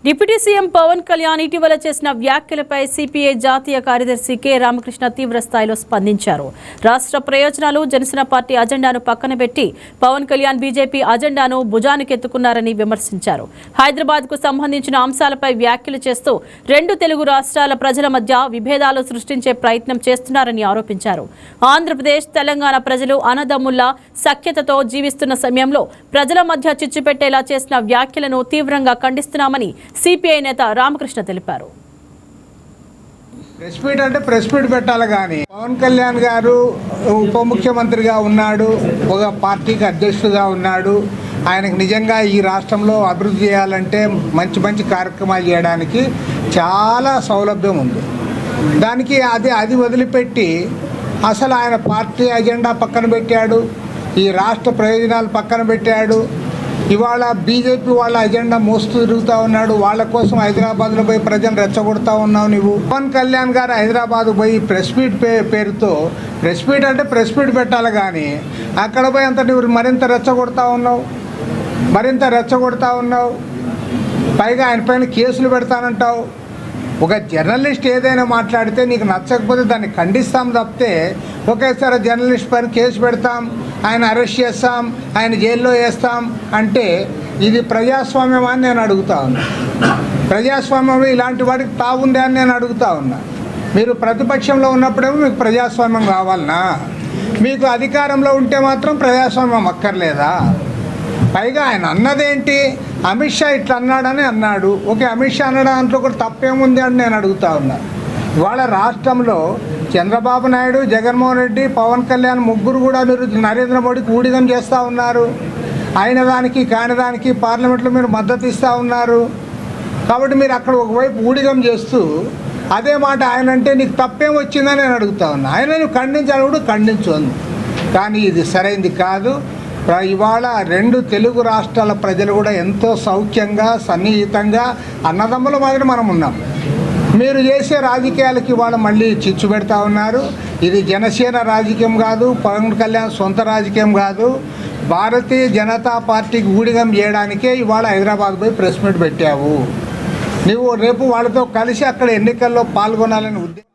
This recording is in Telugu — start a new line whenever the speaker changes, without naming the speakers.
డిప్యూటీ సీఎం పవన్ కళ్యాణ్ ఇటీవల చేసిన వ్యాఖ్యలపై సిపిఐ జాతీయ కార్యదర్శి కె రామకృష్ణ తీవ్ర స్థాయిలో స్పందించారు. రాష్ట్ర ప్రయోజనాలు, జనసేన పార్టీ అజెండాను పక్కన పెట్టి పవన్ కళ్యాణ్ బీజేపీ అజెండాను భుజానికెత్తుకున్నారని విమర్శించారు. హైదరాబాద్ కు సంబంధించిన అంశాలపై వ్యాఖ్యలు చేస్తూ రెండు తెలుగు రాష్ట్రాల ప్రజల మధ్య విభేదాలు సృష్టించే ప్రయత్నం చేస్తున్నారని ఆరోపించారు. ఆంధ్రప్రదేశ్, తెలంగాణ ప్రజలు అన్నదమ్ముల్లా సఖ్యతతో జీవిస్తున్న సమయంలో ప్రజల మధ్య చిచ్చు పెట్టేలా చేసిన వ్యాఖ్యలను తీవ్రంగా ఖండిస్తున్నామని సిపిఐ నేత రామకృష్ణ తెలిపారు.
ప్రెస్ మీట్ అంటే ప్రెస్ మీట్ పెట్టాలి, కానీ పవన్ కళ్యాణ్ గారు ఉప ముఖ్యమంత్రిగా ఉన్నాడు, ఒక పార్టీకి అధ్యక్షుడిగా ఉన్నాడు. ఆయనకు నిజంగా ఈ రాష్ట్రంలో అభివృద్ధి చేయాలంటే మంచి మంచి కార్యక్రమాలు చేయడానికి చాలా సౌలభ్యం ఉంది. దానికి అది వదిలిపెట్టి అసలు ఆయన పార్టీ అజెండా పక్కన పెట్టాడు, ఈ రాష్ట్ర ప్రయోజనాలు పక్కన పెట్టాడు. ఇవాళ బీజేపీ వాళ్ళ అజెండా మోస్తూ తిరుగుతూ ఉన్నాడు. వాళ్ళ కోసం హైదరాబాద్లో పోయి ప్రజలు రెచ్చగొడతా ఉన్నావు నువ్వు. పవన్ కళ్యాణ్ గారు హైదరాబాద్ పోయి ప్రెస్ మీట్ పేరుతో ప్రెస్ మీట్ అంటే ప్రెస్ మీట్ పెట్టాలి, కానీ అక్కడ పోయి అంత నువ్వు మరింత రెచ్చగొడతా ఉన్నావు. పైగా ఆయన పైన కేసులు పెడతానంటావు. ఒక జర్నలిస్ట్ ఏదైనా మాట్లాడితే నీకు నచ్చకపోతే దాన్ని ఖండిస్తాం తప్పితే ఒకేసారి జర్నలిస్ట్ పైన కేసు పెడతాం, ఆయన అరెస్ట్ చేస్తాం, ఆయన జైల్లో వేస్తాం అంటే ఇది ప్రజాస్వామ్యం అని నేను అడుగుతా ఉన్నా. ప్రజాస్వామ్యంలో ఇలాంటి వాటికి తావుంది అని నేను అడుగుతా ఉన్నా. మీరు ప్రతిపక్షంలో ఉన్నప్పుడేమో మీకు ప్రజాస్వామ్యం కావాలనా? మీకు అధికారంలో ఉంటే మాత్రం ప్రజాస్వామ్యం అక్కర్లేదా? పైగా ఆయన అన్నదేంటి, అమిత్ షా ఇట్లా అన్నాడని అన్నాడు. ఓకే, అమిత్ షా అన్న దాంట్లో కూడా తప్పేముంది అని నేను అడుగుతా ఉన్నా. ఇవాళ రాష్ట్రంలో చంద్రబాబు నాయుడు, జగన్మోహన్ రెడ్డి, పవన్ కళ్యాణ్ ముగ్గురు కూడా మీరు నరేంద్ర మోడీకి ఊడిగం చేస్తూ ఉన్నారు. అయిన దానికి కాని దానికి పార్లమెంట్లో మీరు మద్దతు ఇస్తూ ఉన్నారు. కాబట్టి మీరు అక్కడ ఒకవైపు ఊడిగం చేస్తూ అదే మాట ఆయన అంటే నీకు తప్పేం వచ్చిందని నేను అడుగుతా ఉన్నా. ఆయన నువ్వు ఖండించాలి, ఖండించు, కానీ ఇది సరైంది కాదు. ఇవాళ రెండు తెలుగు రాష్ట్రాల ప్రజలు కూడా ఎంతో సౌఖ్యంగా, సన్నిహితంగా, అన్నదమ్ముల మాదిరి మనం ఉన్నాం. మీరు చేసే రాజకీయాలకి ఇవాళ మళ్ళీ చిచ్చు పెడతా ఉన్నారు. ఇది జనసేన రాజకీయం కాదు, పవన్ కళ్యాణ్ సొంత రాజకీయం కాదు. భారతీయ జనతా పార్టీకి ఊడిగం చేయడానికే ఇవాళ హైదరాబాద్ పోయి ప్రెస్ మీట్ పెట్టావు. నువ్వు రేపు వాళ్ళతో కలిసి అక్కడ ఎన్నికల్లో పాల్గొనాలని ఉద్దేశం